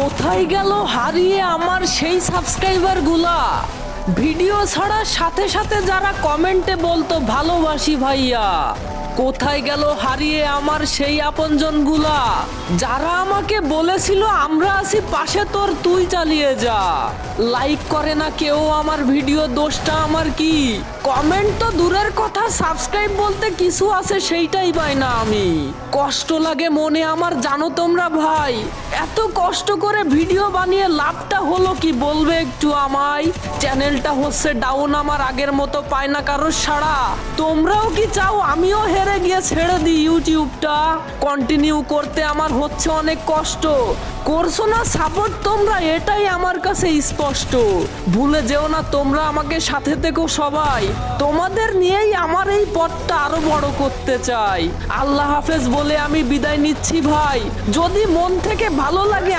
কোথায় গেল হারিয়ে আমার সেই সাবস্ক্রাইবার গুলা? ভিডিও ছাড়ার সাথে সাথে যারা কমেন্টে বলতো ভালোবাসি ভাইয়া, কোথায় গেল হারিয়ে আমার সেই আপনজন গুলা যারা আমাকে বলেছিল আমরা আছি পাশে তোর, তুই চালিয়ে যা। লাইক করে না কেউ আমার ভিডিও, দোষটা আমার কি? কমেন্ট তো দূরের কথা, সাবস্ক্রাইব বলতে কিছু আছে সেইটাই পাই না আমি। কষ্ট লাগে মনে আমার, জানো তোমরা ভাই। এত কষ্ট করে ভিডিও বানিয়ে লাভটা হলো কি বলবে একটু আমায়? চ্যানেলটা হচ্ছে ডাউন, আমার আগের মতো পায় না কারোর সাড়া। তোমরাও কি চাও আমিও হেরে গিয়ে ছেড়ে দিই ইউটিউবটা? কন্টিনিউ করতে আমার হচ্ছে অনেক কষ্ট। করছো না সাপোর্ট তোমরা, এটাই আমার কাছে স্পষ্ট। ভুলে যেও না তোমরা আমাকে সাথে থেকো সবাই, তোমাদের নিয়েই আমার এই পথটা আরো বড় করতে চাই। আল্লাহ হাফেজ বলে আমি বিদায় নিচ্ছি ভাই। যদি মন থেকে ভালো লাগে